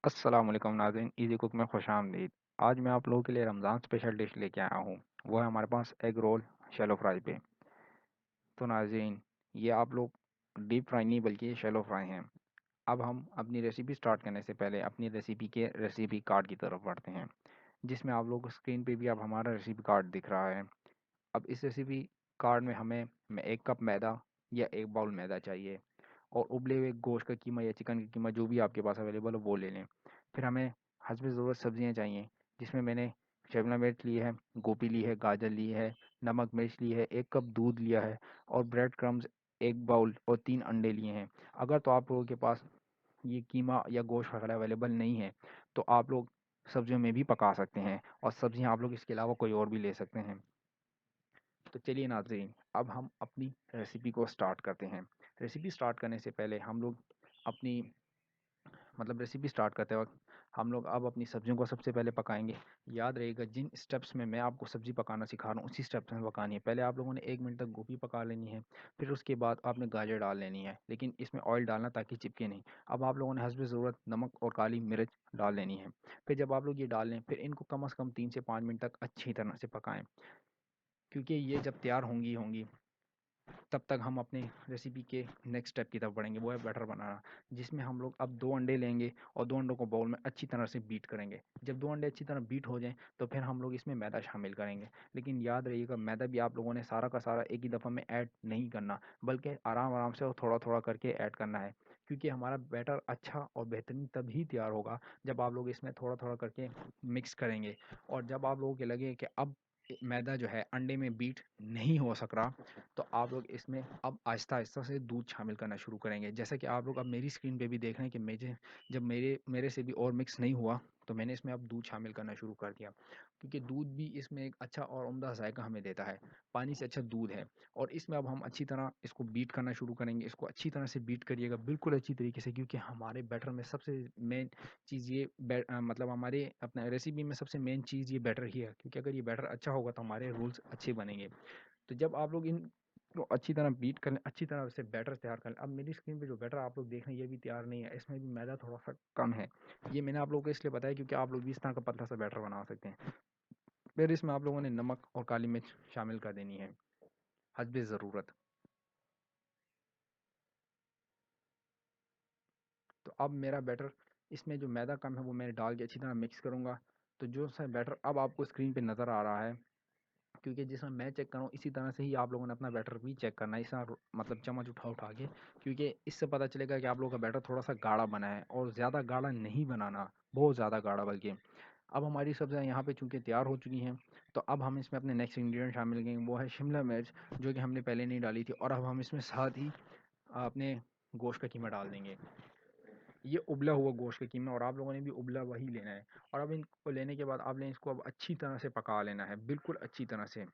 अस्सलाम वालेकुम नाज़रीन, इज़ी कुक में खुशामदीद। आज मैं आप लोगों के लिए रमज़ान स्पेशल डिश लेके आया हूँ। वो है हमारे पास एग रोल शैलो फ्राई पे। तो नाज़रीन, ये आप लोग डीप फ्राई नहीं बल्कि ये शैलो फ्राई हैं। अब हम अपनी रेसिपी स्टार्ट करने से पहले अपनी रेसिपी के रेसिपी कार्ड की तरफ बढ़ते हैं, जिसमें आप लोगों को स्क्रीन पे भी अब हमारा रेसिपी कार्ड दिख रहा है। अब इस रेसिपी कार्ड में हमें 1 कप मैदा या 1 बाउल मैदा चाहिए और उबले हुए गोश्त का कीमा या चिकन का कीमा जो भी आपके पास अवेलेबल हो वो ले लें। फिर हमें हस्ब ज़रूरत सब्जियां चाहिए, जिसमें मैंने शिमला मिर्च ली है, गोभी ली है, गाजर ली है, नमक मिर्च ली है, 1 कप दूध लिया है और ब्रेड क्रम्स 1 बाउल और 3 अंडे लिए हैं। अगर तो आप लोगों के पास ये कीमा या गोश्त वगैरह अवेलेबल नहीं है तो आप लोग सब्जियों में भी पका सकते हैं और सब्जियां आप लोग इसके अलावा कोई और भी ले सकते हैं। तो चलिए नाज़रीन, अब हम अपनी रेसिपी को स्टार्ट करते हैं। रेसिपी स्टार्ट करने से पहले हम लोग अपनी रेसिपी स्टार्ट करते वक्त हम लोग अब अपनी सब्जियों को सबसे पहले पकाएंगे। याद रहेगा, जिन स्टेप्स में मैं आपको सब्जी पकाना सिखा रहा हूँ उसी स्टेप्स में पकानी है। पहले आप लोगों ने 1 मिनट तक गोभी पका लेनी है, फिर उसके बाद आपने गाजर डाल लेनी है, लेकिन इसमें ऑयल डालना ताकि चिपके नहीं। अब आप लोगों ने हस्ब ज़रूरत नमक और काली मिर्च डाल लेनी है। फिर जब आप लोग ये डाल लें फिर इनको कम से कम 3 से 5 मिनट तक अच्छी तरह से पकाएं, क्योंकि ये जब तैयार होंगी होंगी तब तक हम अपने रेसिपी के नेक्स्ट स्टेप की तरफ बढ़ेंगे, वो है बैटर बनाना, जिसमें हम लोग अब 2 अंडे लेंगे और 2 अंडों को बाउल में अच्छी तरह से बीट करेंगे। जब 2 अंडे अच्छी तरह बीट हो जाएं तो फिर हम लोग इसमें मैदा शामिल करेंगे। लेकिन याद रहिएगा, मैदा भी आप लोगों ने सारा का सारा एक ही दफ़ा में ऐड नहीं करना, बल्कि आराम आराम से और थोड़ा थोड़ा करके ऐड करना है, क्योंकि हमारा बैटर अच्छा और बेहतरीन तभी तैयार होगा जब आप लोग इसमें थोड़ा थोड़ा करके मिक्स करेंगे। और जब आप लोगों के लगे कि अब मैदा जो है अंडे में बीट नहीं हो सक रहा, तो आप लोग इसमें अब आहिस्ता-आहिस्ता से दूध शामिल करना शुरू करेंगे। जैसा कि आप लोग अब मेरी स्क्रीन पे भी देख रहे हैं कि मुझे जब मेरे मेरे से भी और मिक्स नहीं हुआ, तो मैंने इसमें अब दूध शामिल करना शुरू कर दिया, क्योंकि दूध भी इसमें एक अच्छा और उम्दा ज़ायका हमें देता है। पानी से अच्छा दूध है। और इसमें अब हम अच्छी तरह इसको बीट करना शुरू करेंगे। इसको अच्छी तरह से बीट करिएगा, बिल्कुल अच्छी तरीके से, क्योंकि हमारे बैटर में सबसे मेन चीज़ ये हमारे अपने रेसिपी में सबसे मेन चीज़ ये बैटर ही है, क्योंकि अगर ये बैटर अच्छा होगा तो हमारे रूल्स अच्छे बनेंगे। तो जब आप लोग इन को अच्छी तरह बीट कर लें, अच्छी तरह से बैटर तैयार कर लें। अब मेरी स्क्रीन पे जो बैटर आप लोग देख रहे हैं ये भी तैयार नहीं है, इसमें भी मैदा थोड़ा सा कम है। ये मैंने आप लोगों को इसलिए बताया क्योंकि आप लोग भी इस तरह का पतला सा बैटर बना सकते हैं। फिर इसमें आप लोगों ने नमक और काली मिर्च शामिल कर देनी है हस्बे ज़रूरत। तो अब मेरा बैटर, इसमें जो मैदा कम है वो मैंने डाल के अच्छी तरह मिक्स करूँगा। तो जो सा बैटर अब आपको स्क्रीन पे नज़र आ रहा है, क्योंकि जिस तरह मैं चेक कर रहा हूँ इसी तरह से ही आप लोगों ने अपना बैटर भी चेक करना है, इस तरह चम्मच उठा उठा के, क्योंकि इससे पता चलेगा कि आप लोगों का बैटर थोड़ा सा गाढ़ा बना है, और ज़्यादा गाढ़ा नहीं बनाना, बहुत ज़्यादा गाढ़ा बल्कि। अब हमारी सब्जियाँ यहाँ पे चूँकि तैयार हो चुकी हैं, तो अब हम इसमें अपने नेक्स्ट इंग्रेडिएंट शामिल करेंगे, वो है शिमला मिर्च, जो कि हमने पहले नहीं डाली थी, और अब हम इसमें साथ ही अपने गोश्त का कीमा डाल देंगे। ये उबला हुआ गोश्त का कीमा, और आप लोगों ने भी उबला वही लेना है। और अब इनको लेने के बाद आपने इसको अब अच्छी तरह से पका लेना है, बिल्कुल अच्छी तरह से,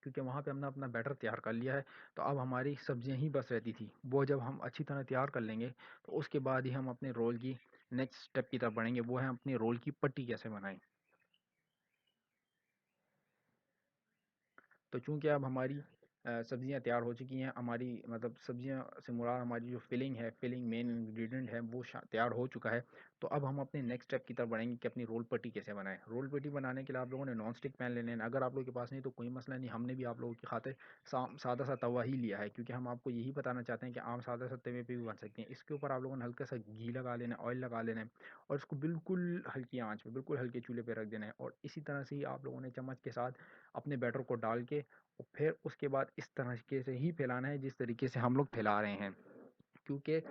क्योंकि वहाँ पे हमने अपना बैटर तैयार कर लिया है। तो अब हमारी सब्जियाँ ही बस रहती थी, वो जब हम अच्छी तरह तैयार कर लेंगे तो उसके बाद ही हम अपने रोल की नेक्स्ट स्टेप की तरफ बढ़ेंगे, वो है अपनी रोल की पट्टी कैसे बनाएं। तो चूँकि अब हमारी सब्जियाँ तैयार हो चुकी हैं, हमारी सब्जियाँ से मुराद हमारी जो फिलिंग है, फिलिंग मेन इंग्रेडिएंट है, वो तैयार हो चुका है। तो अब हम अपने नेक्स्ट स्टेप की तरफ बढ़ेंगे कि अपनी रोल पट्टी कैसे बनाएं। रोल पट्टी बनाने के लिए आप लोगों ने नॉन स्टिक पैन ले लेना है। अगर आप लोगों के पास नहीं तो कोई मसला नहीं, हमने भी आप लोगों की खातिर सादा सा तवा ही लिया है, क्योंकि हम आपको यही बताना चाहते हैं कि आम सादा सा तवे पे भी बन सकते हैं। इसके ऊपर आप लोगों ने हल्का सा घी लगा लेना है, ऑयल लगा लेना है, और इसको बिल्कुल हल्की आंच पे, बिल्कुल हल्के चूल्हे पे रख देना है। और इसी तरह से ही आप लोगों ने चम्मच के साथ अपने बैटर को डाल के और फिर उसके बाद इस तरीके से ही फैलाना है जिस तरीके से हम लोग फैला रहे हैं। क्योंकि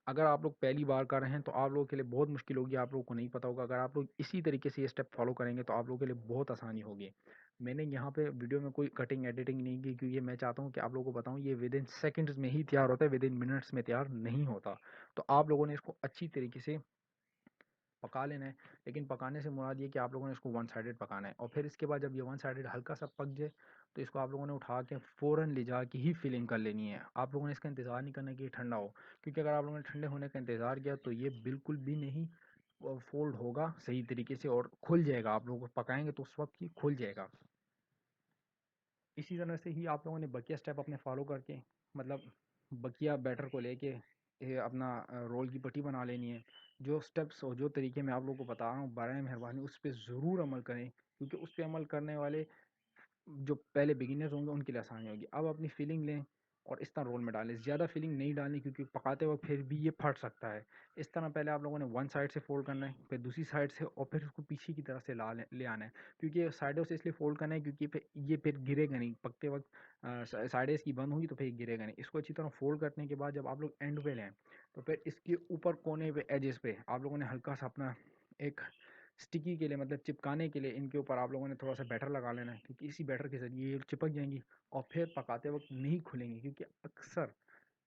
अगर आप लोग पहली बार कर रहे हैं तो आप लोगों के लिए बहुत मुश्किल होगी, आप लोगों को नहीं पता होगा। अगर आप लोग इसी तरीके से ये स्टेप फॉलो करेंगे तो आप लोगों के लिए बहुत आसानी होगी। मैंने यहाँ पे वीडियो में कोई कटिंग एडिटिंग नहीं की, क्योंकि मैं चाहता हूँ कि आप लोगों को बताऊँ ये विद इन सेकेंड्स में ही तैयार होता है, विद इन मिनट्स में तैयार नहीं होता। तो आप लोगों ने इसको अच्छी तरीके से पका लेना है। लेकिन पकाने से मुराद ये कि आप लोगों ने इसको वन साइडेड पकाना है, और फिर इसके बाद जब ये वन साइडेड हल्का सा पक जाए तो इसको आप लोगों ने उठा के फ़ौरन ले जा के ही फिलिंग कर लेनी है। आप लोगों ने इसका इंतज़ार नहीं करना कि ये ठंडा हो, क्योंकि अगर आप लोगों ने ठंडे होने का इंतज़ार किया तो ये बिल्कुल भी नहीं फोल्ड होगा सही तरीके से, और खुल जाएगा। आप लोगों को पकाएंगे तो उस वक्त ही खुल जाएगा। इसी तरह से ही आप लोगों ने बकिया स्टेप अपने फॉलो करके, मतलब बकिया बैटर को लेके ये अपना रोल की पट्टी बना लेनी है। जो स्टेप्स और जो तरीके मैं आप लोगों को बता रहा हूँ, बराए मेहरबानी उस पे ज़रूर अमल करें, क्योंकि उस पे अमल करने वाले जो पहले बिगिनर्स होंगे उनके लिए आसानी होगी। अब अपनी फीलिंग लें और इस तरह रोल में डालें। ज़्यादा फीलिंग नहीं डालनी, क्योंकि पकाते वक्त फिर भी ये फट सकता है। इस तरह पहले आप लोगों ने वन साइड से फोल्ड करना है, फिर दूसरी साइड से, और फिर उसको पीछे की तरफ से ले आना है। क्योंकि साइडों से इसलिए फोल्ड करना है क्योंकि फिर गिरेगा नहीं पकते वक्त। साइडें इसकी बंद होगी तो फिर गिरेगा नहीं। इसको अच्छी तरह फोल्ड करने के बाद जब आप लोग एंड पे लें, तो फिर इसके ऊपर कोने पे एजेस पे आप लोगों ने हल्का सा अपना एक स्टिकी के लिए, मतलब चिपकाने के लिए, इनके ऊपर आप लोगों ने थोड़ा सा बैटर लगा लेना है, क्योंकि इसी बैटर के ज़रिए ये चिपक जाएंगी और फिर पकाते वक्त नहीं खुलेंगी। क्योंकि अक्सर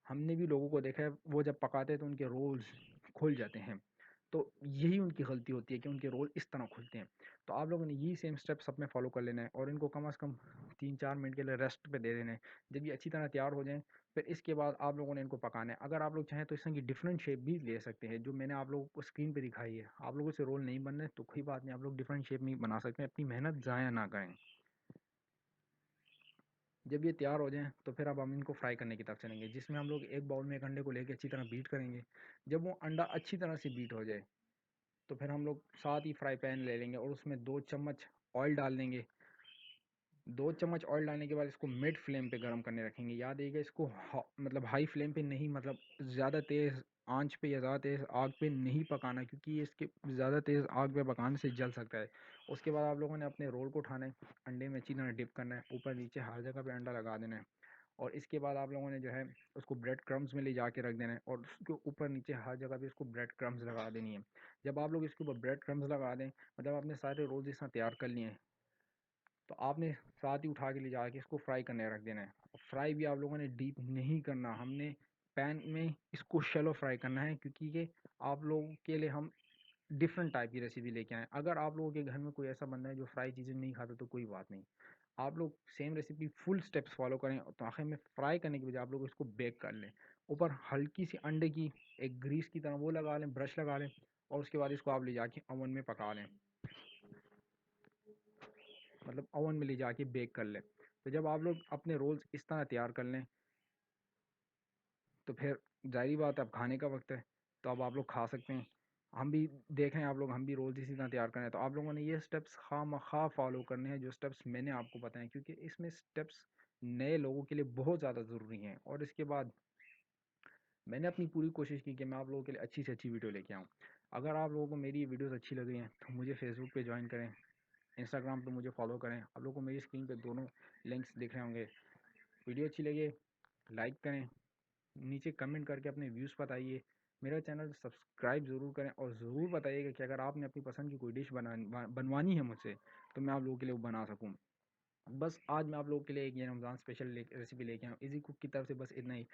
हमने भी लोगों को देखा है, वो जब पकाते हैं तो उनके रोल्स खुल जाते हैं। तो यही उनकी गलती होती है कि उनके रोल इस तरह खुलते हैं। तो आप लोगों ने यही सेम स्टेप्स अपने फॉलो कर लेना है और इनको कम से कम 3-4 मिनट के लिए रेस्ट पे दे देना है। जब ये अच्छी तरह तैयार हो जाएं, फिर इसके बाद आप लोगों ने इनको पकाना है। अगर आप लोग चाहें तो इसकी डिफरेंट शेप भी ले सकते हैं, जो मैंने आप लोगों को स्क्रीन पे दिखाई है। आप लोगों से रोल नहीं बन रहे तो कोई बात नहीं, आप लोग डिफरेंट शेप में बना सकते हैं। अपनी मेहनत ज़ाया ना करें। जब ये तैयार हो जाएं तो फिर अब हम इनको फ्राई करने की तरफ चलेंगे, जिसमें हम लोग एक बाउल में एक अंडे को लेके अच्छी तरह बीट करेंगे। जब वो अंडा अच्छी तरह से बीट हो जाए, तो फिर हम लोग साथ ही फ्राई पैन ले लेंगे और उसमें 2 चम्मच ऑयल डाल देंगे। 2 चम्मच ऑयल डालने के बाद इसको मिड फ्लेम पे गर्म करने रखेंगे। याद रखिएगा, इसको मतलब हाई फ्लेम पे नहीं, मतलब ज़्यादा तेज़ आंच पे या ज़्यादा तेज़ आग पे नहीं पकाना, क्योंकि ये इसके ज़्यादा तेज़ आग पे पकाने से जल सकता है। उसके बाद आप लोगों ने अपने रोल को उठाना है, अंडे में अच्छी तरह डिप करना है, ऊपर नीचे हर जगह पे अंडा लगा देना है। और इसके बाद आप लोगों ने जो है उसको ब्रेड क्रम्स में ले जाके रख देना है और उसके ऊपर नीचे हर जगह पे इसको ब्रेड क्रम्स लगा देनी है। जब आप लोग इसके ऊपर ब्रेड क्रम्स लगा दें, मतलब आपने सारे रोल्स इस तरह तैयार कर लिए हैं, तो आपने साथ ही उठा के ले जाके इसको फ्राई करने रख देना है। और फ्राई भी आप लोगों ने डीप नहीं करना, हमने पैन में इसको शैलो फ्राई करना है, क्योंकि ये आप लोगों के लिए हम डिफरेंट टाइप की रेसिपी लेके आए। अगर आप लोगों के घर में कोई ऐसा बंदा है जो फ्राई चीज़ें नहीं खाता तो कोई बात नहीं, आप लोग same recipe full steps follow करें। तो आखिर में फ्राई करने के बजाय आप लोग इसको बेक कर लें। ऊपर हल्की सी अंडे की एक ग्रीस की तरह वो लगा लें, ब्रश लगा लें, और उसके बाद इसको आप ले जाके ओवन में पका लें, मतलब ओवन में ले जाके बेक कर लें। तो जब आप लोग अपने रोल्स इस तरह तैयार कर लें, तो फिर ज़ाहिर बात है अब खाने का वक्त है, तो अब आप लोग खा सकते हैं। हम भी देख रहे हैं आप लोग, हम भी रोल्स इसी तरह तैयार कर रहे हैं। तो आप लोगों ने ये स्टेप्स खामखा फॉलो करने हैं, जो स्टेप्स मैंने आपको बताएं, क्योंकि इसमें स्टेप्स नए लोगों के लिए बहुत ज़्यादा ज़रूरी हैं। और इसके बाद मैंने अपनी पूरी कोशिश की कि मैं आप लोगों के लिए अच्छी से अच्छी वीडियो लेके आऊँ। अगर आप लोगों को मेरी वीडियोस अच्छी लगी हैं तो मुझे फेसबुक पे ज्वाइन करें, इंस्टाग्राम पे मुझे फॉलो करें। आप लोगों को मेरी स्क्रीन पे दोनों लिंक्स दिख रहे होंगे। वीडियो अच्छी लगे लाइक करें, नीचे कमेंट करके अपने व्यूज़ बताइए। मेरा चैनल सब्सक्राइब ज़रूर करें और ज़रूर बताइएगा कि अगर आपने अपनी पसंद की कोई डिश बनवानी है मुझसे, तो मैं आप लोगों के लिए वो बना सकूँ। बस आज मैं आप लोगों के लिए एक ये रमज़ान स्पेशल रेसिपी लेके आया हूँ। इजी कुक की तरफ से बस इतना ही।